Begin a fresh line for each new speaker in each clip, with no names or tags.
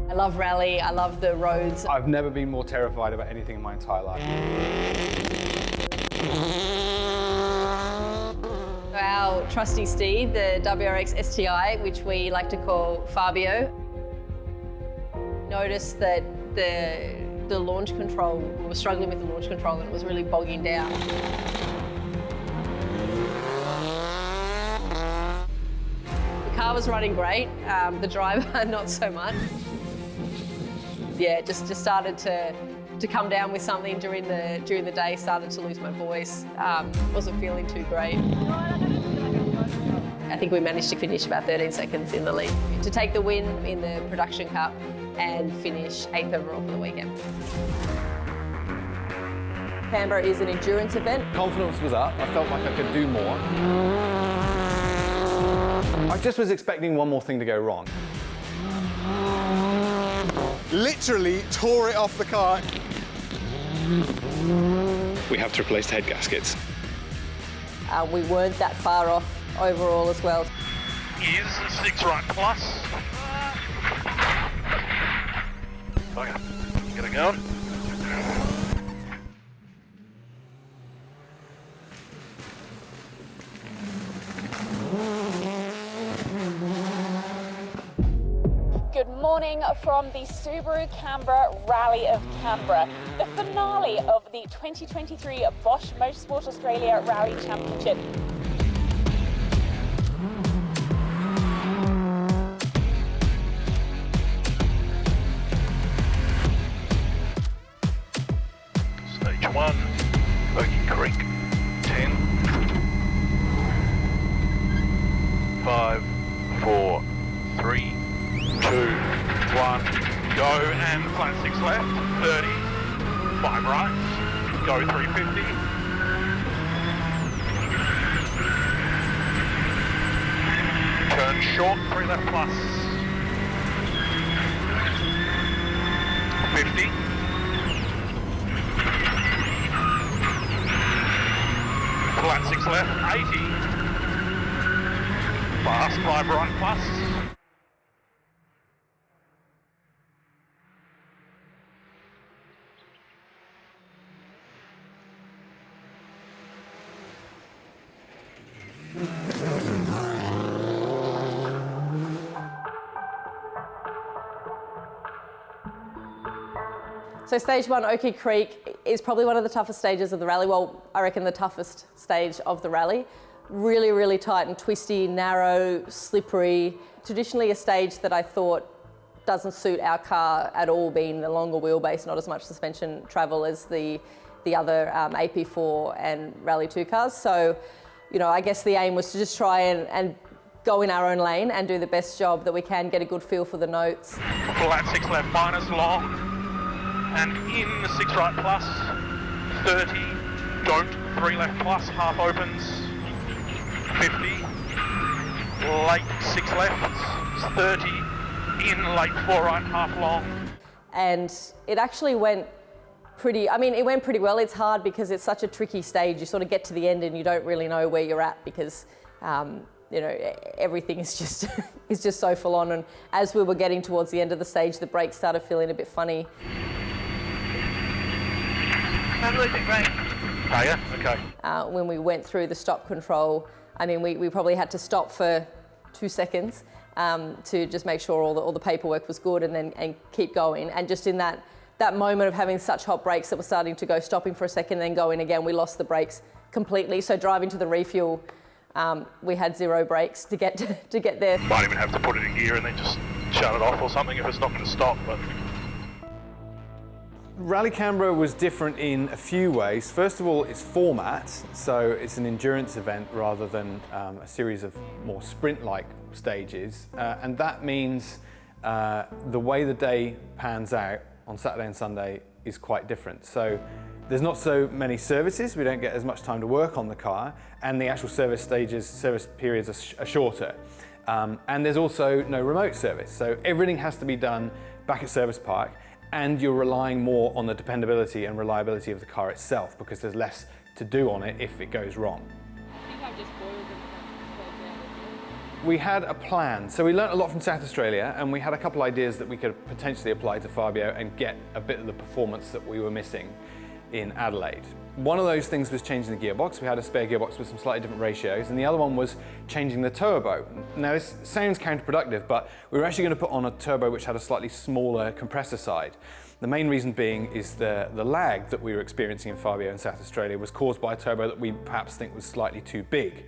I love rally, I love the roads.
I've never been more terrified about anything in my entire life.
Our trusty steed, the WRX STI, which we like to call Fabio, noticed that the launch control, we were struggling with the launch control and it was really bogging down. The car was running great, the driver not so much. Yeah, just started to come down with something during the day, started to lose my voice, wasn't feeling too great. I think we managed to finish about 13 seconds in the lead to take the win in the production cup and finish 8th overall for the weekend. Canberra is an endurance event.
Confidence was up, I felt like I could do more. I just was expecting one more thing to go wrong.
Literally tore it off the car.
We have to replace the head gaskets.
We weren't that far off overall as well.
Is 6 right plus. Okay, get it going.
Good morning from the Subaru Canberra Rally of Canberra, the finale of the 2023 Bosch Motorsport Australia Rally Championship.
Stage 1, Oakey Creek, 10, 5, 4, 3, 2, 1, go, and flat 6 left, 30, 5 right, go 350, turn short, 3 left plus, 50, flat 6 left, 80, fast 5 right plus,
So stage 1, Oakey Creek, is probably one of the toughest stages of the rally. Well, I reckon the toughest stage of the rally. Really, really tight and twisty, narrow, slippery. Traditionally a stage that I thought doesn't suit our car at all, being the longer wheelbase, not as much suspension travel as the other AP4 and Rally 2 cars. So, you know, I guess the aim was to just try and go in our own lane and do the best job that we can, get a good feel for the notes.
flat 6 left minus long, and in the 6 right plus, 30, don't, 3 left plus, half opens, 50, late 6 left, 30, in late 4 right, half long. And
it actually went it went pretty well. It's hard because it's such a tricky stage. You sort of get to the end and you don't really know where you're at because you know, everything is just is just so full on. And as we were getting towards the end of the stage, the brakes started feeling a bit funny.
Great. Oh yeah? Okay.
When we went through the stop control, I mean, we probably had to stop for 2 seconds to just make sure all the paperwork was good and keep going. And just in that moment of having such hot brakes that were starting to go, stopping for a second and then going again, we lost the brakes completely. So driving to the refuel, we had 0 brakes to get there.
Might even have to put it in gear and then just shut it off or something if it's not going to stop. But
Rally Canberra was different in a few ways. First of all, its format, so it's an endurance event rather than a series of more sprint-like stages, and that means the way the day pans out on Saturday and Sunday is quite different. So there's not so many services, we don't get as much time to work on the car, and the actual service periods are shorter. And there's also no remote service, so everything has to be done back at service park, and you're relying more on the dependability and reliability of the car itself because there's less to do on it if it goes wrong.
I think I've just boiled them.
We had a plan. So we learnt a lot from South Australia, and we had a couple ideas that we could potentially apply to Fabio and get a bit of the performance that we were missing in Adelaide. One of those things was changing the gearbox. We had a spare gearbox with some slightly different ratios, and the other one was changing the turbo. Now this sounds counterproductive, but we were actually going to put on a turbo which had a slightly smaller compressor side. The main reason being is the lag that we were experiencing in Fabio in South Australia was caused by a turbo that we perhaps think was slightly too big.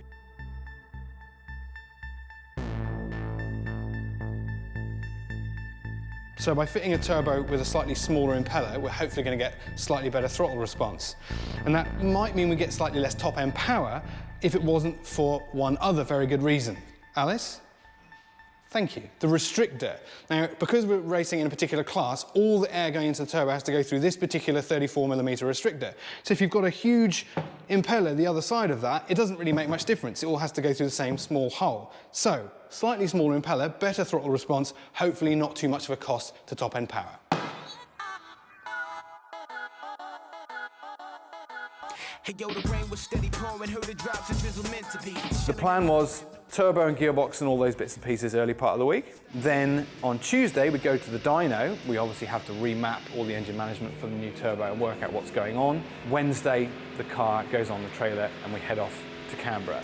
So by fitting a turbo with a slightly smaller impeller, we're hopefully going to get slightly better throttle response. And that might mean we get slightly less top-end power if it wasn't for one other very good reason. Alice? Thank you. The restrictor. Now, because we're racing in a particular class, all the air going into the turbo has to go through this particular 34mm restrictor. So if you've got a huge impeller the other side of that, it doesn't really make much difference. It all has to go through the same small hole. So, slightly smaller impeller, better throttle response, hopefully not too much of a cost to top-end power.
The plan was turbo and gearbox and all those bits and pieces early part of the week. Then on Tuesday we go to the dyno. We obviously have to remap all the engine management for the new turbo and work out what's going on. Wednesday the car goes on the trailer and we head off to Canberra.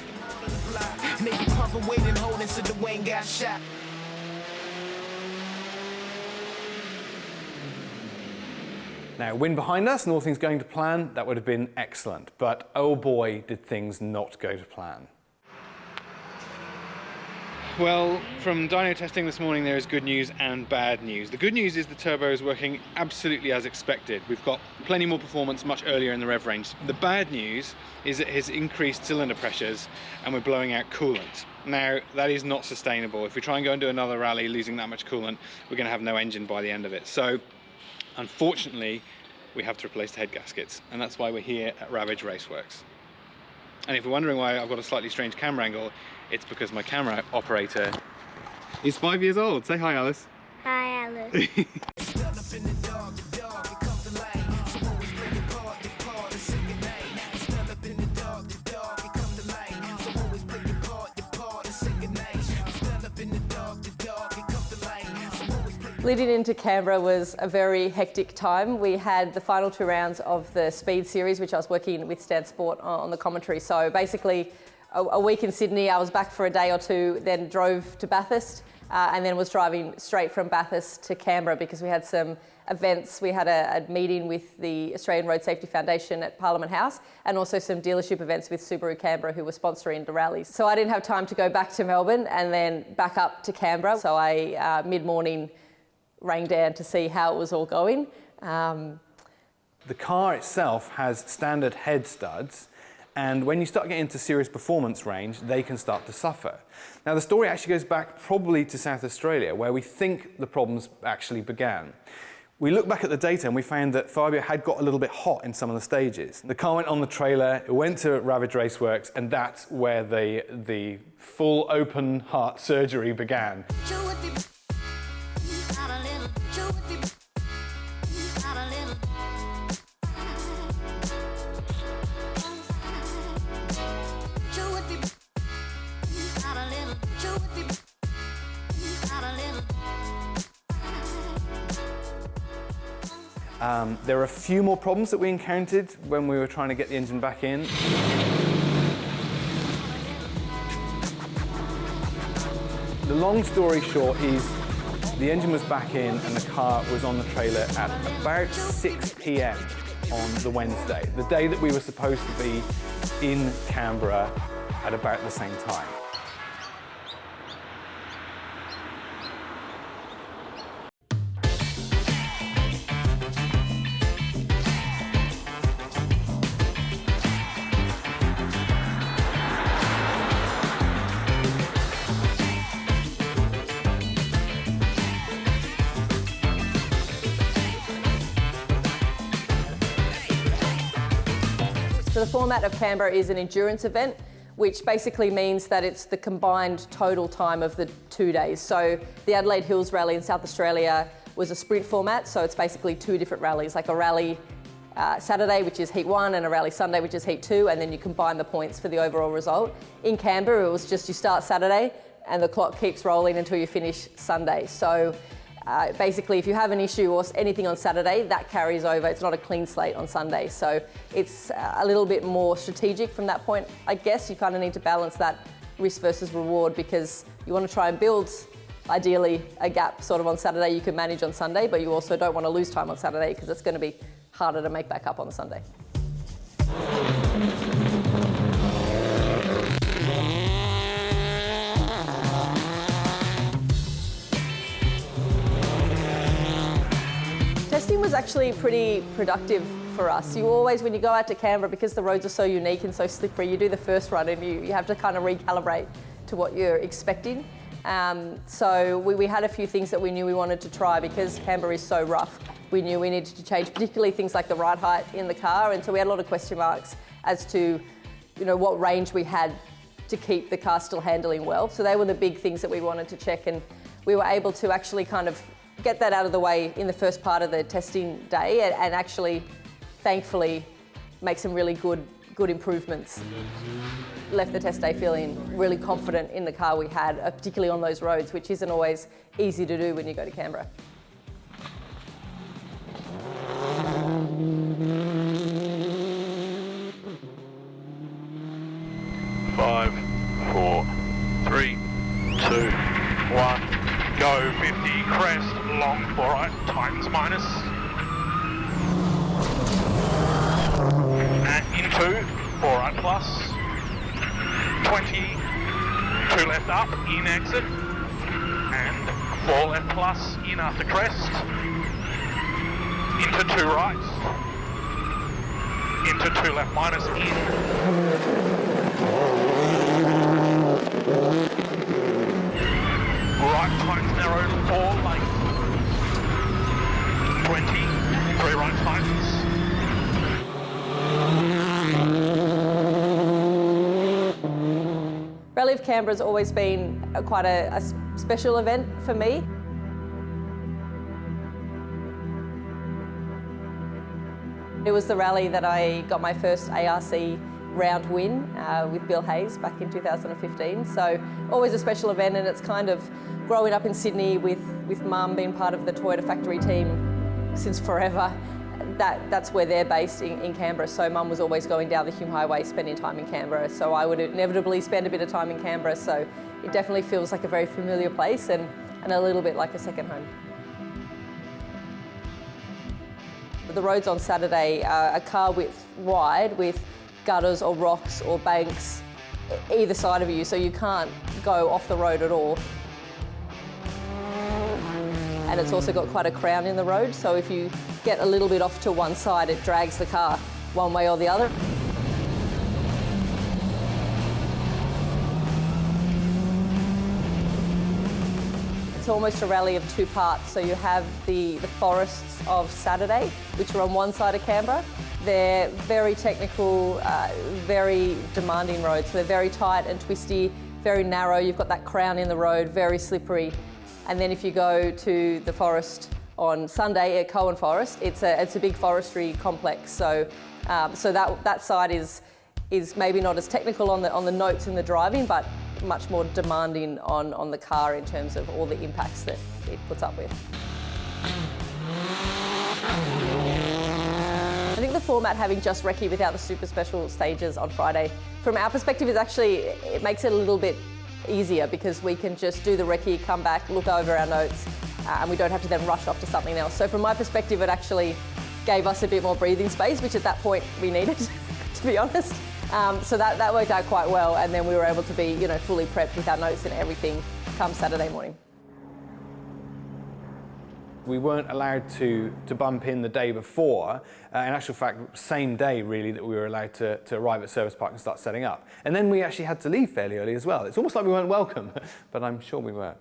Now, wind behind us and all things going to plan, that would have been excellent. But oh boy, did things not go to plan. Well, from dyno testing this morning, there is good news and bad news. The good news is the turbo is working absolutely as expected. We've got plenty more performance much earlier in the rev range. The bad news is it has increased cylinder pressures and we're blowing out coolant. Now, that is not sustainable. If we try and go and do another rally losing that much coolant, we're going to have no engine by the end of it. So, unfortunately, we have to replace the head gaskets, and that's why we're here at Ravage Raceworks. And if you're wondering why I've got a slightly strange camera angle, it's because my camera operator is 5 years old. Say hi, Alice.
Hi, Alice.
Leading into Canberra was a very hectic time. We had the final 2 rounds of the Speed Series, which I was working with Stan Sport on the commentary. So basically, a week in Sydney, I was back for a day or two, then drove to Bathurst, and then was driving straight from Bathurst to Canberra because we had some events. We had a meeting with the Australian Road Safety Foundation at Parliament House, and also some dealership events with Subaru Canberra, who were sponsoring the rallies. So I didn't have time to go back to Melbourne and then back up to Canberra. So I, mid-morning, rang down to see how it was all going.
The car itself has standard head studs, and when you start getting into serious performance range, they can start to suffer. Now, the story actually goes back probably to South Australia, where we think the problems actually began. We looked back at the data and we found that Fabio had got a little bit hot in some of the stages. The car went on the trailer, it went to Ravage Raceworks, and that's where the full open heart surgery began. There are a few more problems that we encountered when we were trying to get the engine back in. The long story short is the engine was back in and the car was on the trailer at about 6 p.m. on the Wednesday, the day that we were supposed to be in Canberra at about the same time.
So the format of Canberra is an endurance event, which basically means that it's the combined total time of the 2 days. So the Adelaide Hills Rally in South Australia was a sprint format, so it's basically 2 different rallies, like a rally Saturday, which is Heat 1, and a rally Sunday, which is Heat 2, and then you combine the points for the overall result. In Canberra, it was just you start Saturday, and the clock keeps rolling until you finish Sunday. So basically, if you have an issue or anything on Saturday, that carries over. It's not a clean slate on Sunday. So it's a little bit more strategic from that point. I guess you kind of need to balance that risk versus reward, because you want to try and build, ideally, a gap sort of on Saturday you can manage on Sunday, but you also don't want to lose time on Saturday because it's going to be harder to make back up on Sunday. Testing was actually pretty productive for us. You always, when you go out to Canberra, because the roads are so unique and so slippery, you do the first run and you have to kind of recalibrate to what you're expecting. So we had a few things that we knew we wanted to try because Canberra is so rough. We knew we needed to change, particularly things like the ride height in the car, and so we had a lot of question marks as to, you know, what range we had to keep the car still handling well. So they were the big things that we wanted to check, and we were able to actually kind of get that out of the way in the first part of the testing day and actually, thankfully, make some really good improvements. Left the test day feeling really confident in the car we had, particularly on those roads, which isn't always easy to do when you go to Canberra.
Five, 4, 3, 2, 1. Go 50, crest, long 4 right, tightens minus. And into 4 right plus. 20, 2 left up, in exit. And 4 left plus, in after crest. Into 2 right. Into 2 left minus, in. Right tightens narrow, 4 late. 20, 3 right tightens.
Rally of Canberra's always been quite a special event for me. It was the rally that I got my first ARC round win with Bill Hayes back in 2015. So always a special event, and it's kind of growing up in Sydney with Mum being part of the Toyota factory team since forever. That's where they're based in Canberra. So Mum was always going down the Hume Highway, spending time in Canberra. So I would inevitably spend a bit of time in Canberra. So it definitely feels like a very familiar place and a little bit like a second home. The roads on Saturday are a car width wide with gutters or rocks or banks either side of you, so you can't go off the road at all. And it's also got quite a crown in the road, so if you get a little bit off to one side, it drags the car one way or the other. It's almost a rally of 2 parts. So you have the forests of Saturday, which are on one side of Canberra. They're very technical, very demanding roads. So they're very tight and twisty, very narrow. You've got that crown in the road, very slippery. And then if you go to the forest on Sunday at Cowan Forest, it's a big forestry complex. So that side is maybe not as technical on the notes in the driving, but much more demanding on the car in terms of all the impacts that it puts up with. I think the format, having just recce without the super special stages on Friday, from our perspective, it makes it a little bit easier because we can just do the recce, come back, look over our notes, and we don't have to then rush off to something else. So from my perspective, it actually gave us a bit more breathing space, which at that point we needed, to be honest. So that worked out quite well, and then we were able to be, fully prepped with our notes and everything come Saturday morning.
We weren't allowed to bump in the day before. In actual fact, same day really that we were allowed to arrive at service park and start setting up. And then we actually had to leave fairly early as well. It's almost like we weren't welcome, but I'm sure we were.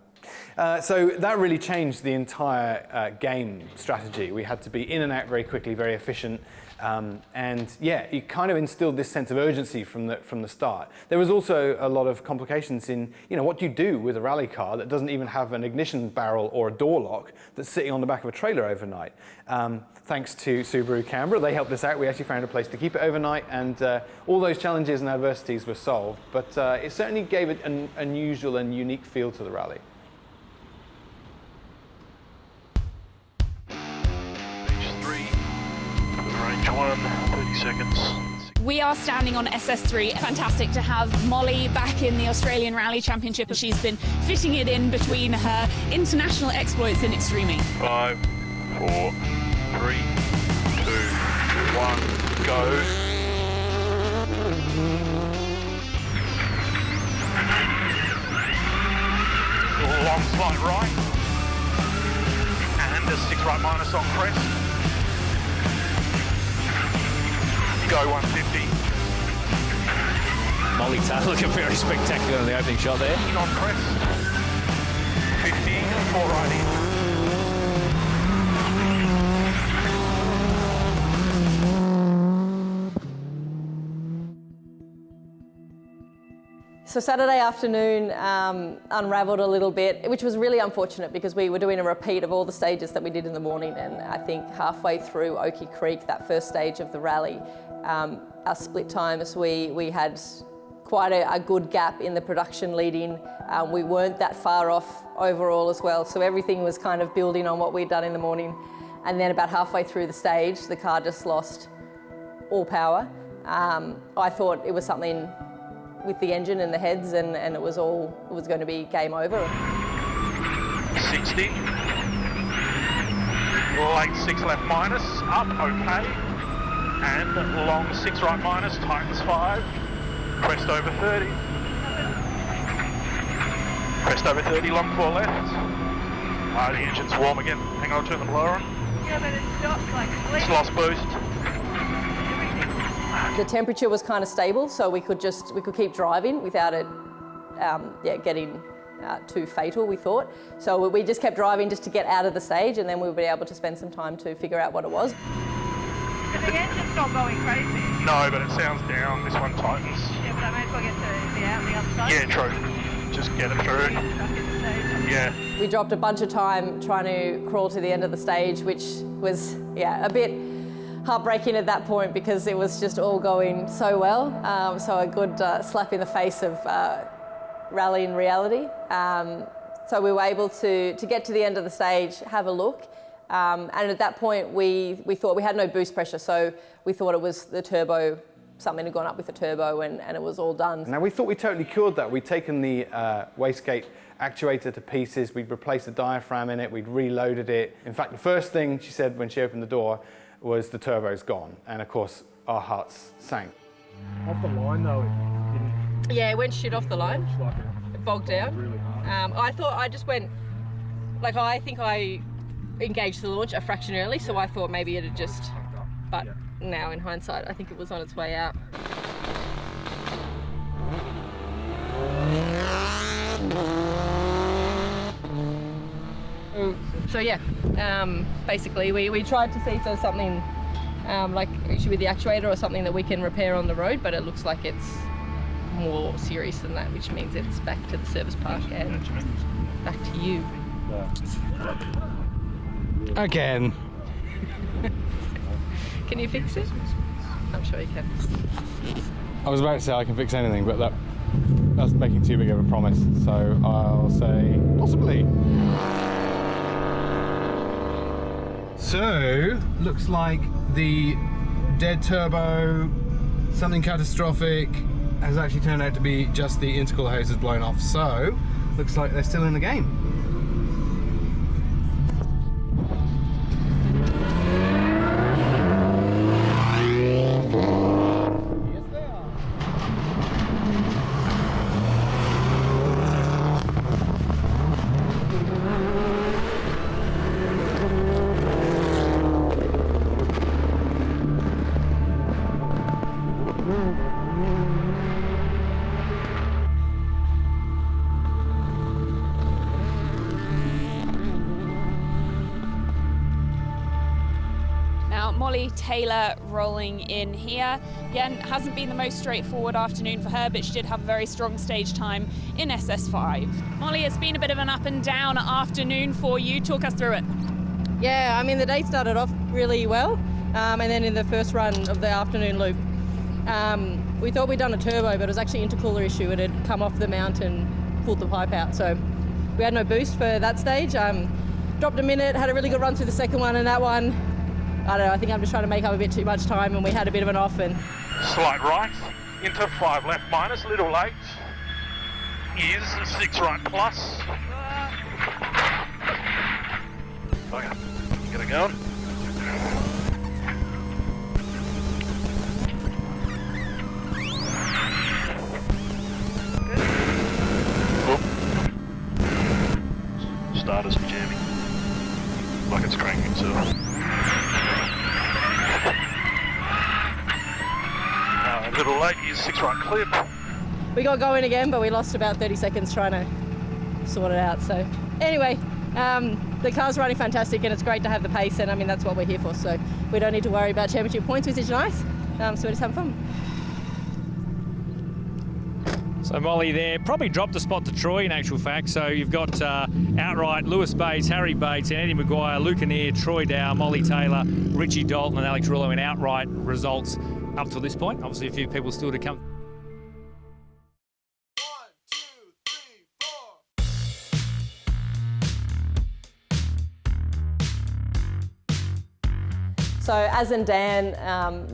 So that really changed the entire game strategy. We had to be in and out very quickly, very efficient. And yeah, it kind of instilled this sense of urgency from the start. There was also a lot of complications in, what do you do with a rally car that doesn't even have an ignition barrel or a door lock that's sitting on the back of a trailer overnight? Thanks to Subaru Canberra, they helped us out. We actually found a place to keep it overnight, and all those challenges and adversities were solved. But it certainly gave it an unusual and unique feel to the rally.
Range 1, 30 seconds.
We are standing on SS3. Fantastic to have Molly back in the Australian Rally Championship. She's been fitting it in between her international exploits in extreming.
5, 4, 3, 2, 1, go. Long slide right. And a 6 right minus on crest. Go 150.
Molly Taylor looking very spectacular in the opening shot there.
On crest. 50, 4 right in.
So Saturday afternoon unravelled a little bit, which was really unfortunate because we were doing a repeat of all the stages that we did in the morning, and I think halfway through Oakey Creek, that first stage of the rally, our split times, we had quite a good gap in the production lead-in. We weren't that far off overall as well, so everything was kind of building on what we'd done in the morning. And then about halfway through the stage, the car just lost all power. I thought it was something with the engine and the heads, and it was going to be game over.
60. Late 6 left minus, up, okay. And long 6 right minus, tightens 5. Crest over 30. Crest over 30, long 4 left. The engine's warm again. Hang on, I'll turn the blower on.
Yeah, but it stopped like sleep.
It's lost boost.
The temperature was kind of stable, so we could keep driving without it getting too fatal, we thought. So we just kept driving just to get out of the stage, and then we would be able to spend some time to figure out what it was.
But the engine's not going crazy.
No, but it sounds down. This one tightens.
Yeah, but I may as well get to the out the other side.
Yeah, true. Just get it through.
Stuck in the stage.
Yeah.
We dropped a bunch of time trying to crawl to the end of the stage, which was a bit heartbreaking at that point because it was just all going so well. So a good slap in the face of rally in reality. So we were able to get to the end of the stage, have a look. And at that point, we thought we had no boost pressure, so we thought it was the turbo, something had gone up with the turbo, and it was all done.
Now we thought we totally cured that. We'd taken the wastegate actuator to pieces, we'd replaced the diaphragm in it, we'd reloaded it. In fact, the first thing she said when she opened the door was the turbo's gone, and of course our hearts sank.
Off the line though, it didn't.
Yeah, it went shit off the line.
Like
It bogged down.
really hard.
I thought I just went, I think I engaged the launch a fraction early, so I thought maybe it had just, but now in hindsight, I think it was on its way out. So yeah, basically we tried to see if there's something like issue with the actuator or something that we can repair on the road, but it looks like it's more serious than that, which means it's back to the service park and back to you.
Again.
Can you fix it? I'm sure you can.
I was about to say I can fix anything, but that's making too big of a promise, so I'll say possibly. So, looks like the dead turbo, something catastrophic, has actually turned out to be just the intercooler hose has blown off, so looks like they're still in the game.
Now, Molly Taylor rolling in here. Again, hasn't been the most straightforward afternoon for her, but she did have a very strong stage time in SS5. Molly, it's been a bit of an up and down afternoon for you. Talk us through it.
Yeah, I mean, the day started off really well, and then in the first run of the afternoon loop, we thought we'd done a turbo, but it was actually intercooler issue. It had come off the mount and pulled the pipe out, so we had no boost for that stage. Dropped a minute, had a really good run through the second one, and that one, I don't know, I think I'm just trying to make up a bit too much time, and we had a bit of an off. And
Slight right into 5 left minus, little late. Is 6 right plus. Okay, get it going. Starters jamming. Like it's cranking itself. A little late, is 6 right clip.
we got going again, but we lost about 30 seconds trying to sort it out. So anyway, the car's running fantastic, and it's great to have the pace, and I mean, that's what we're here for. So we don't need to worry about championship points, which is nice. So we're just having fun.
So Molly there probably dropped a spot to Troy in actual fact. So you've got outright Lewis Bates, Harry Bates, and Eddie Maguire, Luke Kinnear, Troy Dow, Molly Taylor, Richie Dalton, and Alex Rillo in outright results up to this point. Obviously a few people still to come.
So Az and Dan,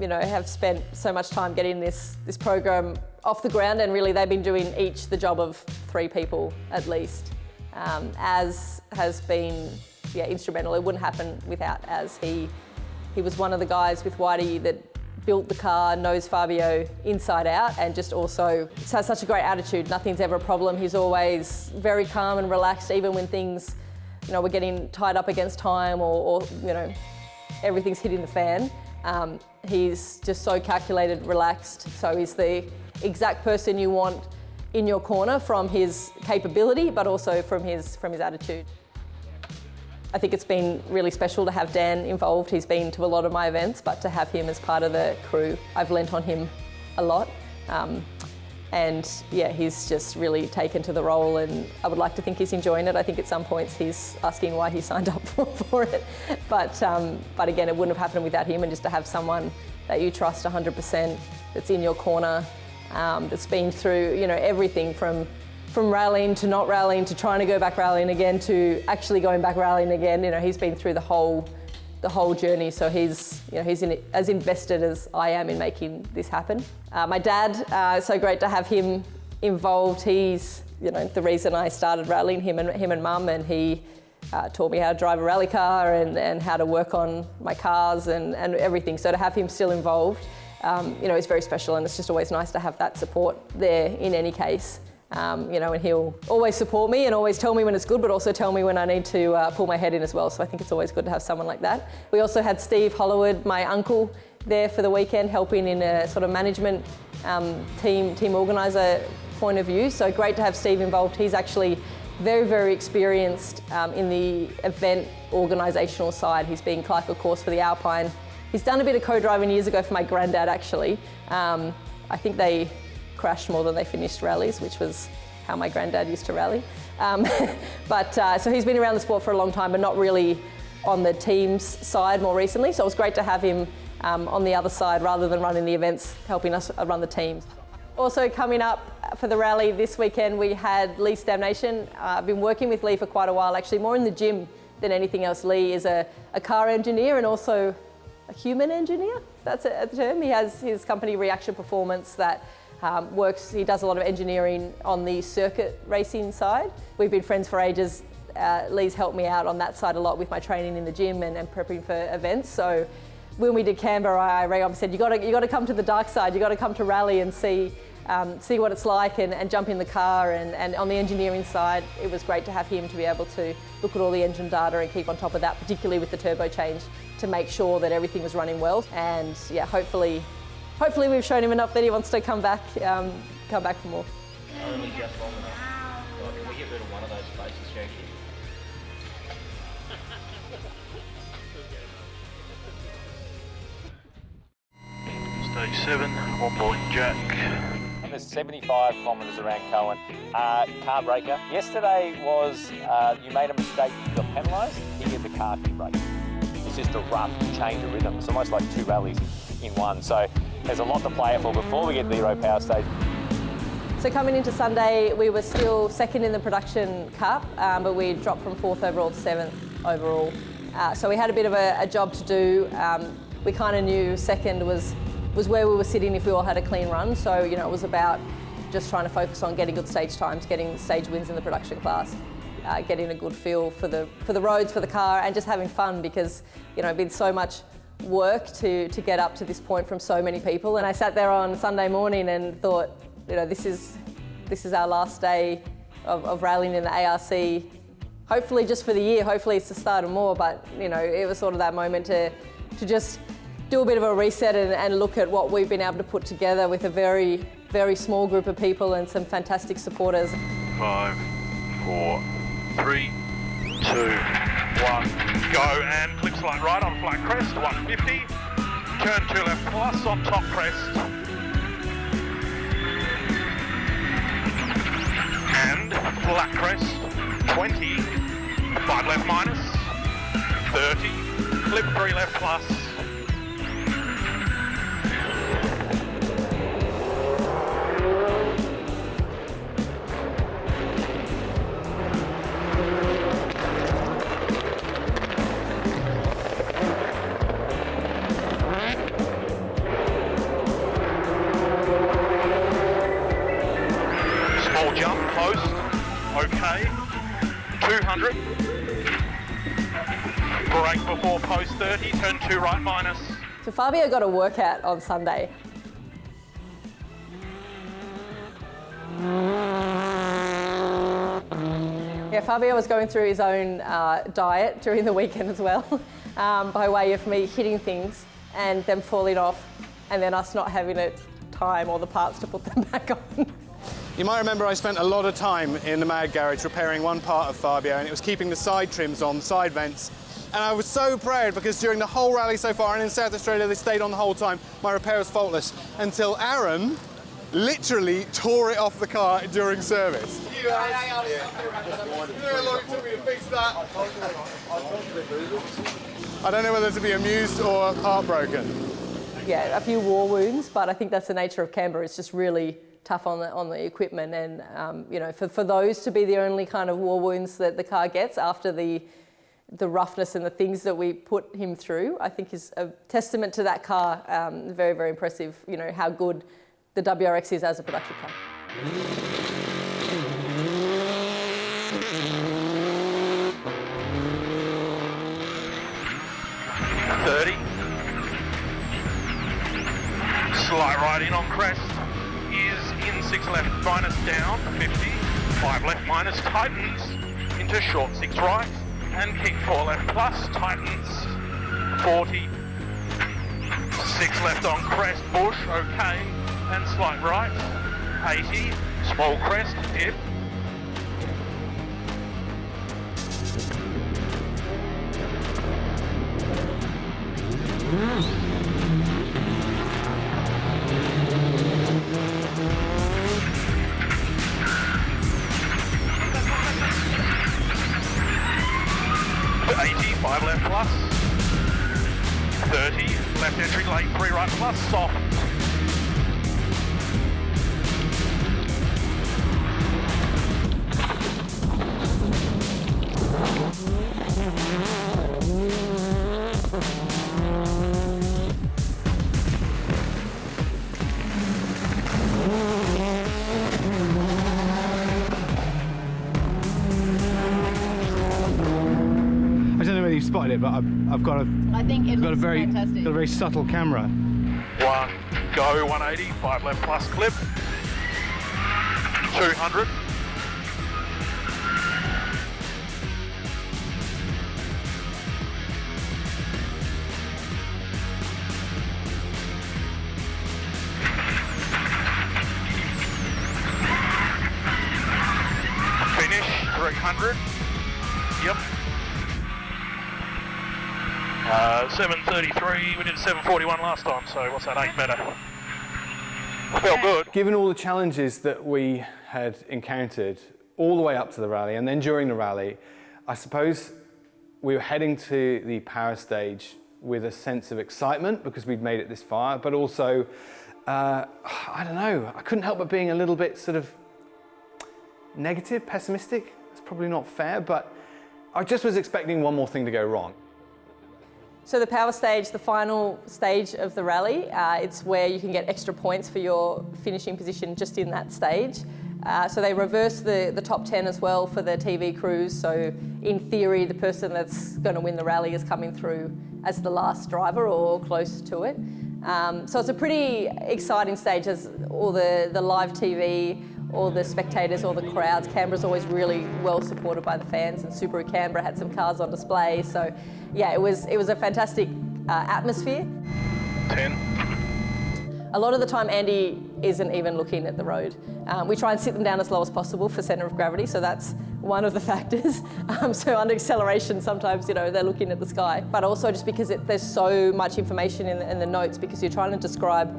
have spent so much time getting this program off the ground, and really they've been doing each the job of 3 people at least. Az has been instrumental. It wouldn't happen without Az. He was one of the guys with Whitey that built the car, knows Fabio inside out, and just also has such a great attitude. Nothing's ever a problem. He's always very calm and relaxed, even when things, we're getting tied up against time or everything's hitting the fan. He's just so calculated, relaxed. So he's the exact person you want in your corner from his capability, but also from his attitude. I think it's been really special to have Dan involved. He's been to a lot of my events, but to have him as part of the crew, I've lent on him a lot. He's just really taken to the role, and I would like to think he's enjoying it. I think at some points he's asking why he signed up for it. But again, it wouldn't have happened without him, and just to have someone that you trust 100%, that's in your corner, that's been through, everything from rallying to not rallying to trying to go back rallying again to actually going back rallying again. He's been through the whole journey, so he's as invested as I am in making this happen. My dad, so great to have him involved. He's the reason I started rallying, him and Mum, and he taught me how to drive a rally car and how to work on my cars and everything. So to have him still involved, is very special, and it's just always nice to have that support there in any case. And he'll always support me and always tell me when it's good, but also tell me when I need to pull my head in as well. So I think it's always good to have someone like that. We also had Steve Hollywood, my uncle, there for the weekend, helping in a sort of management team organiser point of view. So great to have Steve involved. He's actually very, very experienced in the event organisational side. He's been Clark, of course, for the Alpine. He's done a bit of co-driving years ago for my granddad, actually. I think they crashed more than they finished rallies, which was how my granddad used to rally. So he's been around the sport for a long time, but not really on the team's side more recently. So it was great to have him on the other side rather than running the events, helping us run the teams. Also coming up for the rally this weekend, we had Leigh Stamnation. I've been working with Leigh for quite a while, actually more in the gym than anything else. Leigh is a car engineer and also a human engineer, if that's a term. He has his company Reaction Performance that he does a lot of engineering on the circuit racing side. We've been friends for ages. Leigh's helped me out on that side a lot with my training in the gym and prepping for events. So when we did Canberra, I rang up and said, you got to come to the dark side. You got to come to rally and see what it's like and jump in the car. And on the engineering side, it was great to have him to be able to look at all the engine data and keep on top of that, particularly with the turbo change, to make sure that everything was running well. And hopefully we've shown him enough that he wants to come back for more.
Only just long enough. Can we get rid of one of those spaces, Jackie?
737 on board Jack.
And there's 75 kilometres around Cohen. Car breaker. Yesterday was you made a mistake, you got penalised, you get the car keep breaking. It's just a rough change of rhythm. It's almost like 2 rallies in one. So there's a lot to play for before we get to the Euro Power Stage.
So coming into Sunday, we were still second in the production cup, but we dropped from 4th overall to 7th overall. So we had a bit of a job to do. We kind of knew second was where we were sitting if we all had a clean run. So, you know, it was about just trying to focus on getting good stage times, getting stage wins in the production class, getting a good feel for the roads, for the car, and just having fun because, you know, it'd been so much work to get up to this point from so many people. And I sat there on Sunday morning and thought, you know, this is our last day of rallying in the ARC. Hopefully just for the year, hopefully it's the start of more, but you know, it was sort of that moment to just do a bit of a reset and look at what we've been able to put together with a very, very small group of people and some fantastic supporters.
5, 4, 3, 2, 1, go, and clip slight right on flat crest, 150, turn 2 left plus on top crest, and flat crest, 20, 5 left minus, 30, flip 3 left plus. Small jump, post, okay. 200, brake before post 30, turn 2 right minus.
So Fabio got a workout on Sunday. Yeah, Fabio was going through his own diet during the weekend as well, by way of me hitting things and them falling off and then us not having it time or the parts to put them back on.
You might remember I spent a lot of time in the Mag garage repairing one part of Fabio, and it was keeping the side trims on, side vents. And I was so proud because during the whole rally so far, and in South Australia they stayed on the whole time, my repair was faultless, until Aaron literally tore it off the car during service. I don't know whether to be amused or heartbroken.
Yeah, a few war wounds, but I think that's the nature of Canberra. It's just really tough on the equipment, and you know, for those to be the only kind of war wounds that the car gets after the roughness and the things that we put him through, I think is a testament to that car. Very, very impressive, you know, how good the WRX is as a production car.
30, slight right in on crest, is in 6 left minus down, 50, 5 left minus, tightens into short 6 right, and keep 4 left plus, tightens, 40, 6 left on crest, bush, okay, and slight right, 80, small crest, dip, Five left plus, 30, left entry late, 3 right plus, soft.
Spotted it, but I've got a very subtle camera.
1, go, 180, 5 left plus clip, 200. Finish, 300, yep. 7:33, we did 7:41 last time, so what's that, 8 better. Felt good.
Given all the challenges that we had encountered all the way up to the rally and then during the rally, I suppose we were heading to the power stage with a sense of excitement because we'd made it this far, but also, I don't know, I couldn't help but being a little bit sort of negative, pessimistic. It's probably not fair, but I just was expecting one more thing to go wrong.
So the power stage, the final stage of the rally, it's where you can get extra points for your finishing position just in that stage. So they reverse the top 10 as well for the TV crews. So in theory, the person that's going to win the rally is coming through as the last driver or close to it. So it's a pretty exciting stage as all the live TV, all the spectators, all the crowds. Canberra's always really well supported by the fans, and Subaru Canberra had some cars on display. So yeah, it was a fantastic atmosphere.
10.
A lot of the time Andy isn't even looking at the road. We try and sit them down as low as possible for centre of gravity, so that's one of the factors. So under acceleration, sometimes, you know, they're looking at the sky. But also just because there's so much information in the notes, because you're trying to describe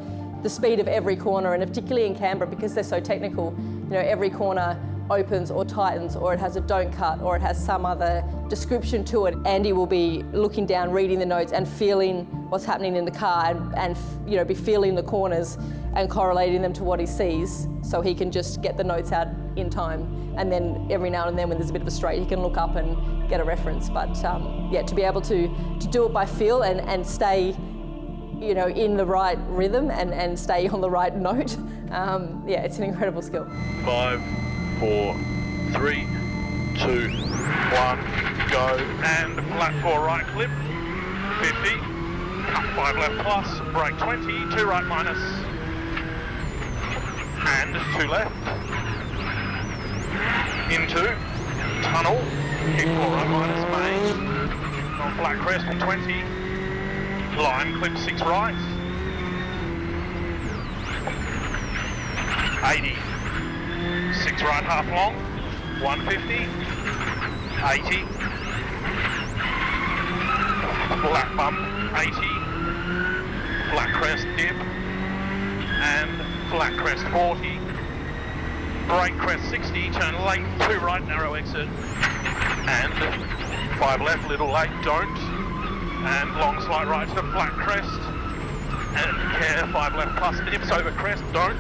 the speed of every corner, and particularly in Canberra, because they're so technical, you know, every corner opens or tightens, or it has a don't cut, or it has some other description to it. Andy will be looking down, reading the notes and feeling what's happening in the car, and you know, be feeling the corners and correlating them to what he sees, so he can just get the notes out in time. And then every now and then when there's a bit of a straight, he can look up and get a reference. But yeah, to be able to do it by feel and stay, you know, in the right rhythm and stay on the right note, yeah, it's an incredible skill.
5, 4, 3, 2, 1, go, and flat 4 right clip, 50, cut 5 left plus, brake 20, 2 right minus, and 2 left, into tunnel, keep 4 right minus, main, on flat crest and 20, line clip 6 right, 80, 6 right half long, 150, 80, flat bump 80, flat crest dip, and flat crest 40, brake crest 60, turn late, 2 right narrow exit, and 5 left little late, don't, and long slight right to the flat crest, and care 5 left plus dips over crest, don't,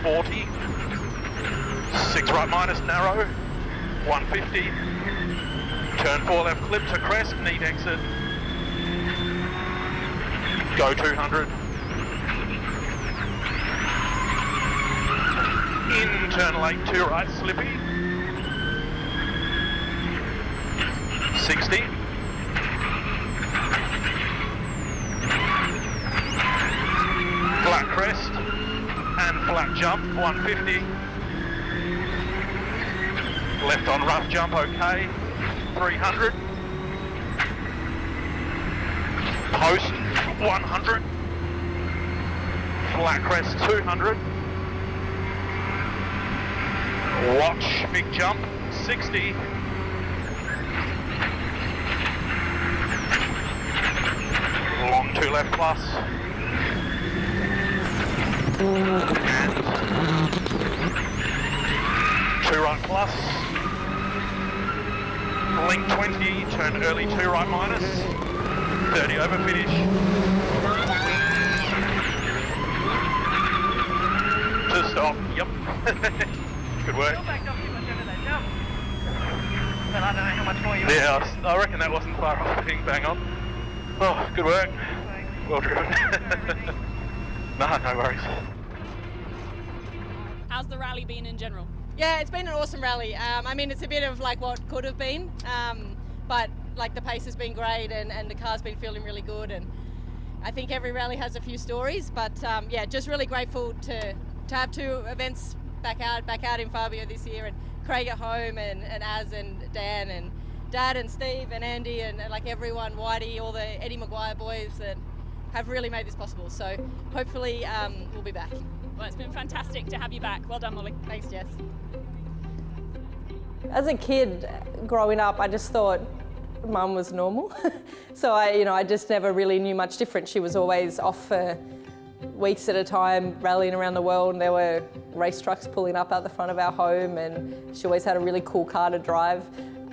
40, 6 right minus narrow, 150, turn 4 left clip to crest, neat exit, go 200, in turn late 2 right slippy, 60, flat crest and flat jump 150, left on rough jump okay, 300, post 100, flat crest 200, watch big jump 60, long 2 left plus, and 2 right plus, link 20, turn early 2 right minus, 30 over finish, to stop, yep, good work.
You're backed off too much over that jump. But I don't know how much more you
Yeah, I reckon that wasn't far off being bang on. Oh, good work. Well driven. No worries.
How's the rally been in general?
Yeah, it's been an awesome rally. I mean, it's a bit of like what could have been, but like the pace has been great and the car's been feeling really good, and I think every rally has a few stories, but yeah, just really grateful to have 2 events back out in Fabio this year, and Craig at home, and Az and Dan and Dad and Steve and Andy and like everyone, Whitey, all the Eddie Maguire boys that have really made this possible. So hopefully we'll be back.
Well, it's been fantastic to have you back. Well done, Molly.
Thanks, Jess.
As a kid growing up, I just thought Mum was normal. So I just never really knew much different. She was always off for weeks at a time rallying around the world, and there were race trucks pulling up out the front of our home, and she always had a really cool car to drive.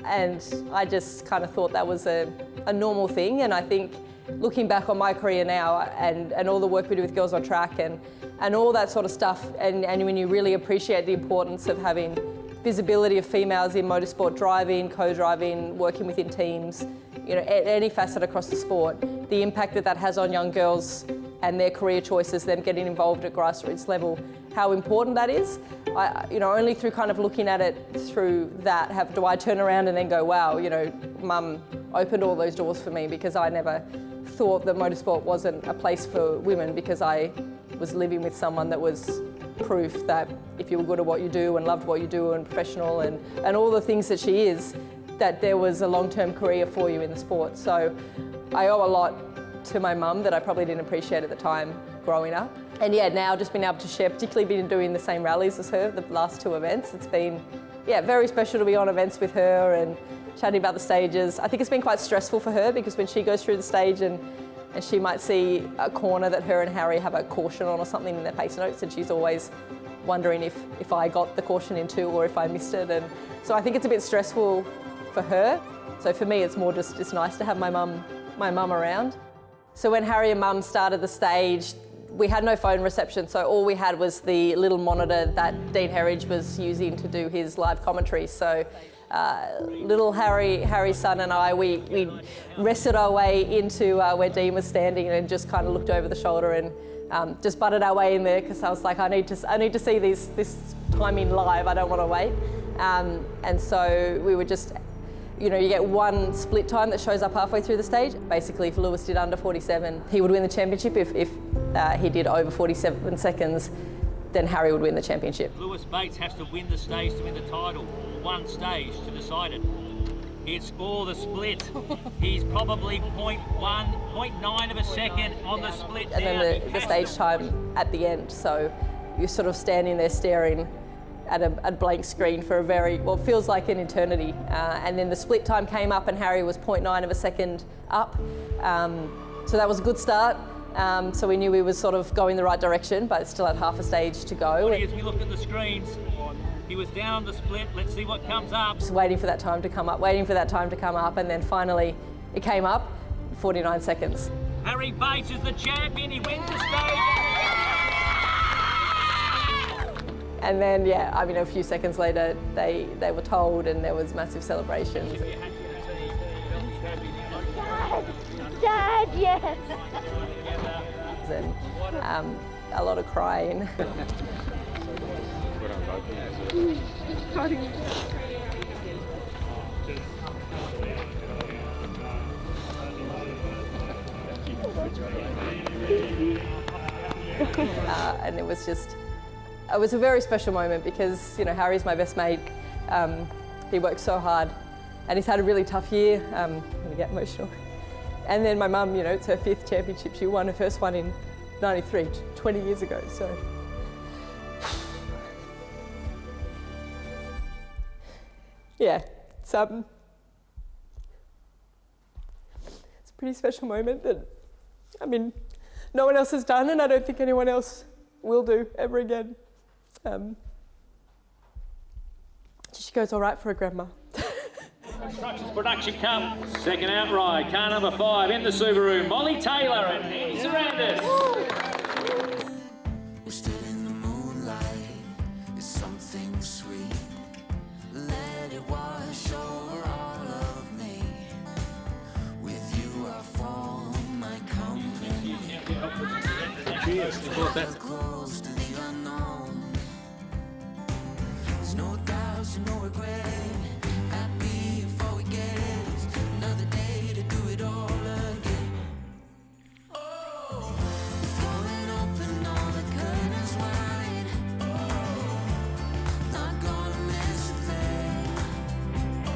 And I just kind of thought that was a normal thing. And I think looking back on my career now and all the work we do with Girls on Track and all that sort of stuff, and when you really appreciate the importance of having visibility of females in motorsport driving, co-driving, working within teams, you know, at any facet across the sport, the impact that has on young girls and their career choices, them getting involved at grassroots level, how important that is. Only through kind of looking at it through that do I turn around and then go, wow, you know, Mum opened all those doors for me, because I never thought that motorsport wasn't a place for women, because I was living with someone that was proof that if you were good at what you do and loved what you do and professional and all the things that she is, that there was a long-term career for you in the sport. So I owe a lot to my mum that I probably didn't appreciate at the time growing up. And yeah, now just being able to share, particularly being doing the same rallies as her, the last 2 events, it's been very special to be on events with her and chatting about the stages. I think it's been quite stressful for her, because when she goes through the stage and she might see a corner that her and Harry have a caution on or something in their pace notes, and she's always wondering if I got the caution in too or if I missed it. And so I think it's a bit stressful for her. So for me, it's more just, it's nice to have my mum around. So when Harry and Mum started the stage, we had no phone reception, so all we had was the little monitor that Dean Herridge was using to do his live commentary. So little Harry's son and I, we wrestled our way into where Dean was standing and just kind of looked over the shoulder and just butted our way in there, because I was like, I need to see this timing live. I don't want to wait. And so we were just, you get one split time that shows up halfway through the stage. Basically, if Lewis did under 47, he would win the championship. If he did over 47 seconds, then Harry would win the championship.
Lewis Bates has to win the stage to win the title. One stage to decide it. He'd score the split. He's probably 0.9 of a second on the split.
And then the stage time at the end. So you're sort of standing there staring at a blank screen for it feels like an eternity. And then the split time came up and Harry was 0.9 of a second up. So that was a good start. So we knew we were sort of going the right direction, but still had half a stage to go.
As we looked at the screens, he was down on the split. Let's see what comes up.
Just waiting for that time to come up, and then finally it came up, 49 seconds.
Harry Bates is the champion. He wins the stage.
And then, a few seconds later, they were told, and there was massive celebrations.
Dad, yes.
And a lot of crying. And it was a very special moment, because Harry's my best mate. He works so hard, and he's had a really tough year. I'm gonna get emotional. And then my mum, it's her 5th championship. She won her first one in '93, 20 years ago. So it's a pretty special moment that, no one else has done, and I don't think anyone else will do ever again. She goes all right for a grandma.
Constructions production come. Second outright, car number 5 in the Subaru, Molly Taylor and Andy Sarandis.
We're still in the moonlight. It's something sweet. Let it wash over all of me. With you I form my company.
Cheers.
Close to the unknown. There's no doubts and no regret. Happy before we get another day to do it all again. Oh, throwing open all the curtains wide. Oh, not gonna miss a thing. Oh,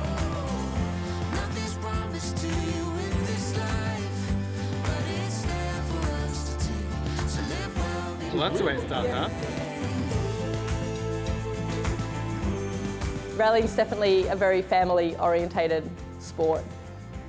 nothing's promised to you in this life, but it's there for us to take. So live well.
Well, that's the way it's done, huh?
Rallying's definitely a very family-orientated sport.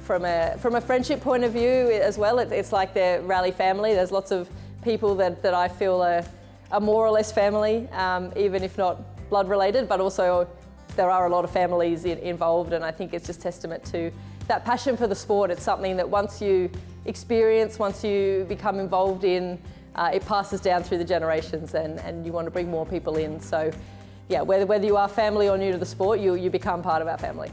From a friendship point of view as well, it's like the rally family. There's lots of people that I feel are more or less family, even if not blood related, but also there are a lot of families involved, and I think it's just testament to that passion for the sport. It's something that once you experience, once you become involved in, it passes down through the generations, and you want to bring more people in. So yeah, whether you are family or new to the sport, you become part of our family.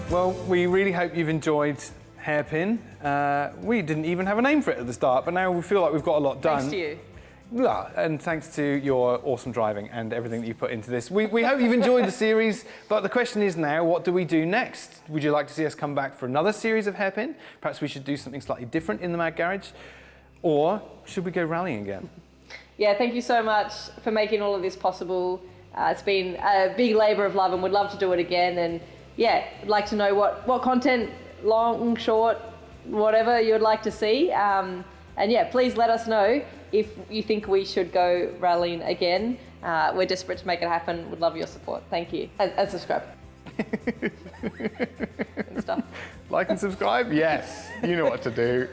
Well, we really hope you've enjoyed Hairpin. We didn't even have a name for it at the start, but now we feel like we've got a lot done.
Thanks to you.
Yeah, and thanks to your awesome driving and everything that you've put into this. We hope you've enjoyed the series, but the question is now, what do we do next? Would you like to see us come back for another series of Hairpin? Perhaps we should do something slightly different in the Mag Garage? Or should we go rallying again?
Yeah, thank you so much for making all of this possible. It's been a big labour of love, and we'd love to do it again. And yeah, I'd like to know what content, long, short, whatever you would like to see. And yeah, please let us know if you think we should go rallying again. We're desperate to make it happen. Would love your support. Thank you. And subscribe. And stuff.
Like and subscribe? Yes, you know what to do.